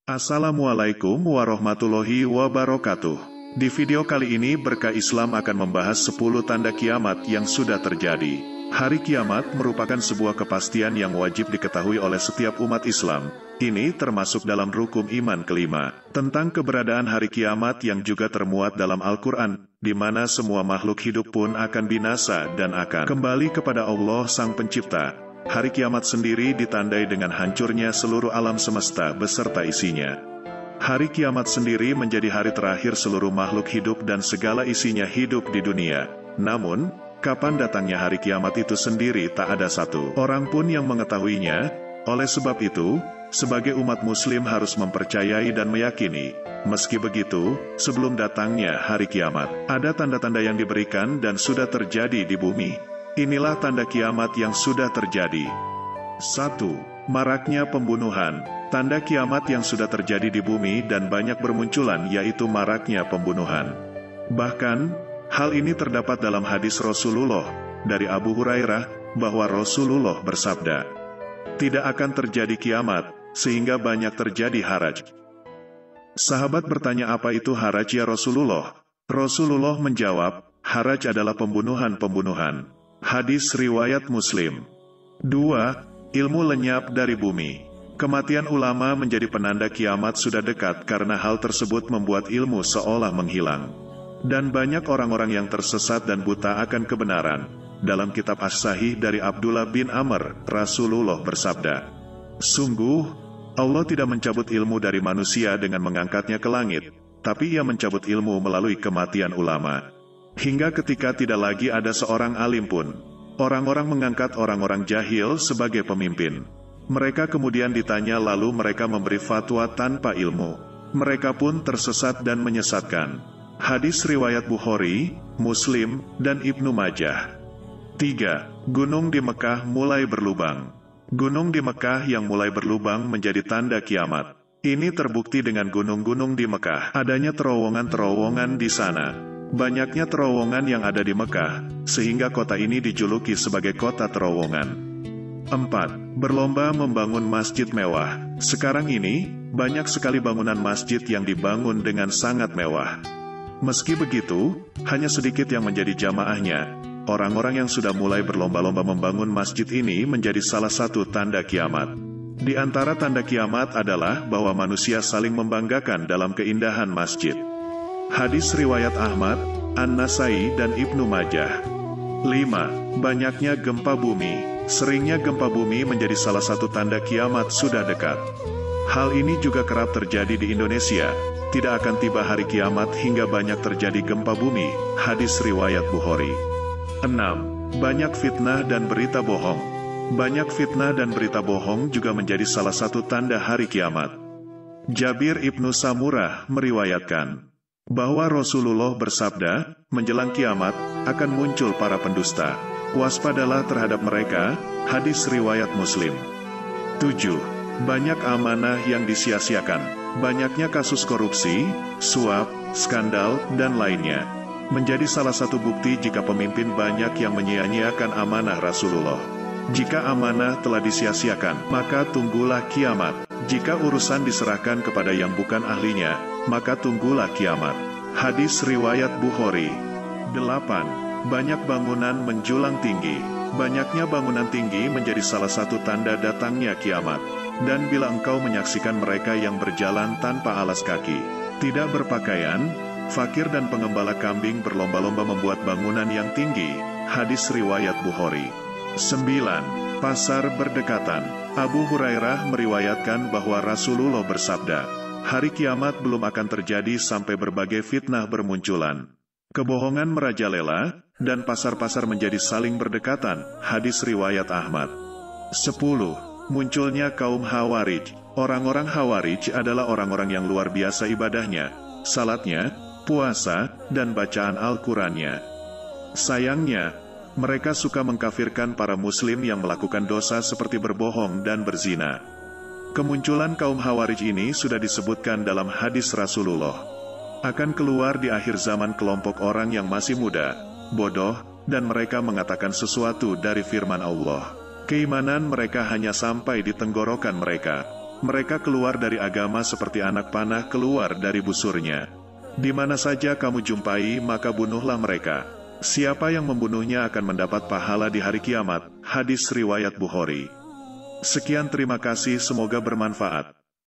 Assalamualaikum warahmatullahi wabarakatuh. Di video kali ini Berkah Islam akan membahas 10 tanda kiamat yang sudah terjadi. Hari kiamat merupakan sebuah kepastian yang wajib diketahui oleh setiap umat Islam. Ini termasuk dalam rukun iman kelima. Tentang keberadaan hari kiamat yang juga termuat dalam Al-Quran, di mana semua makhluk hidup pun akan binasa dan akan kembali kepada Allah Sang Pencipta. Hari kiamat sendiri ditandai dengan hancurnya seluruh alam semesta beserta isinya. Hari kiamat sendiri menjadi hari terakhir seluruh makhluk hidup dan segala isinya hidup di dunia. Namun, kapan datangnya hari kiamat itu sendiri tak ada satu orang pun yang mengetahuinya. Oleh sebab itu, sebagai umat muslim harus mempercayai dan meyakini. Meski begitu, sebelum datangnya hari kiamat, ada tanda-tanda yang diberikan dan sudah terjadi di bumi. Inilah tanda kiamat yang sudah terjadi. 1. Maraknya pembunuhan. Tanda kiamat yang sudah terjadi di bumi dan banyak bermunculan yaitu maraknya pembunuhan. Bahkan, hal ini terdapat dalam hadis Rasulullah dari Abu Hurairah bahwa Rasulullah bersabda, "Tidak akan terjadi kiamat sehingga banyak terjadi haraj." Sahabat bertanya, "Apa itu haraj ya Rasulullah?" Rasulullah menjawab, "Haraj adalah pembunuhan-pembunuhan." Hadis riwayat Muslim. 2. Ilmu lenyap dari bumi. Kematian ulama menjadi penanda kiamat sudah dekat karena hal tersebut membuat ilmu seolah menghilang. Dan banyak orang-orang yang tersesat dan buta akan kebenaran. Dalam kitab As-Sahih dari Abdullah bin Amr, Rasulullah bersabda, "Sungguh, Allah tidak mencabut ilmu dari manusia dengan mengangkatnya ke langit, tapi Ia mencabut ilmu melalui kematian ulama. Hingga ketika tidak lagi ada seorang alim pun, orang-orang mengangkat orang-orang jahil sebagai pemimpin. Mereka kemudian ditanya lalu mereka memberi fatwa tanpa ilmu. Mereka pun tersesat dan menyesatkan." Hadis riwayat Bukhari, Muslim, dan Ibnu Majah. 3. Gunung di Mekah mulai berlubang. Gunung di Mekah yang mulai berlubang menjadi tanda kiamat. Ini terbukti dengan gunung-gunung di Mekah. Adanya terowongan-terowongan di sana. Banyaknya terowongan yang ada di Mekah, sehingga kota ini dijuluki sebagai kota terowongan. 4. Berlomba membangun masjid mewah. Sekarang ini, banyak sekali bangunan masjid yang dibangun dengan sangat mewah. Meski begitu, hanya sedikit yang menjadi jamaahnya. Orang-orang yang sudah mulai berlomba-lomba membangun masjid ini menjadi salah satu tanda kiamat. Di antara tanda kiamat adalah bahwa manusia saling membanggakan dalam keindahan masjid. Hadis riwayat Ahmad, An-Nasai, dan Ibnu Majah. 5. Banyaknya gempa bumi. Seringnya gempa bumi menjadi salah satu tanda kiamat sudah dekat. Hal ini juga kerap terjadi di Indonesia. Tidak akan tiba hari kiamat hingga banyak terjadi gempa bumi. Hadis riwayat Bukhari. 6. Banyak fitnah dan berita bohong. Banyak fitnah dan berita bohong juga menjadi salah satu tanda hari kiamat. Jabir ibnu Samurah meriwayatkan bahwa Rasulullah bersabda, menjelang kiamat akan muncul para pendusta. Waspadalah terhadap mereka. Hadis riwayat Muslim. 7. Banyak amanah yang disia-siakan. Banyaknya kasus korupsi, suap, skandal, dan lainnya menjadi salah satu bukti jika pemimpin banyak yang menyia-nyiakan amanah Rasulullah. Jika amanah telah disia-siakan, maka tunggulah kiamat. Jika urusan diserahkan kepada yang bukan ahlinya, maka tunggulah kiamat. Hadis riwayat Bukhari. 8. Banyak bangunan menjulang tinggi. Banyaknya bangunan tinggi menjadi salah satu tanda datangnya kiamat. Dan bila engkau menyaksikan mereka yang berjalan tanpa alas kaki, tidak berpakaian, fakir dan pengembala kambing berlomba-lomba membuat bangunan yang tinggi. Hadis riwayat Bukhari. 9. Pasar berdekatan. Abu Hurairah meriwayatkan bahwa Rasulullah bersabda, hari kiamat belum akan terjadi sampai berbagai fitnah bermunculan. Kebohongan merajalela, dan pasar-pasar menjadi saling berdekatan. Hadis riwayat Ahmad. 10. Munculnya kaum Khawarij. Orang-orang Khawarij adalah orang-orang yang luar biasa ibadahnya, salatnya, puasa, dan bacaan Al-Qurannya. Sayangnya, mereka suka mengkafirkan para muslim yang melakukan dosa seperti berbohong dan berzina. Kemunculan kaum Khawarij ini sudah disebutkan dalam hadis Rasulullah. Akan keluar di akhir zaman kelompok orang yang masih muda, bodoh, dan mereka mengatakan sesuatu dari firman Allah. Keimanan mereka hanya sampai di tenggorokan mereka. Mereka keluar dari agama seperti anak panah keluar dari busurnya. Di mana saja kamu jumpai, maka bunuhlah mereka. Siapa yang membunuhnya akan mendapat pahala di hari kiamat. Hadis riwayat Bukhari. Sekian, terima kasih, semoga bermanfaat.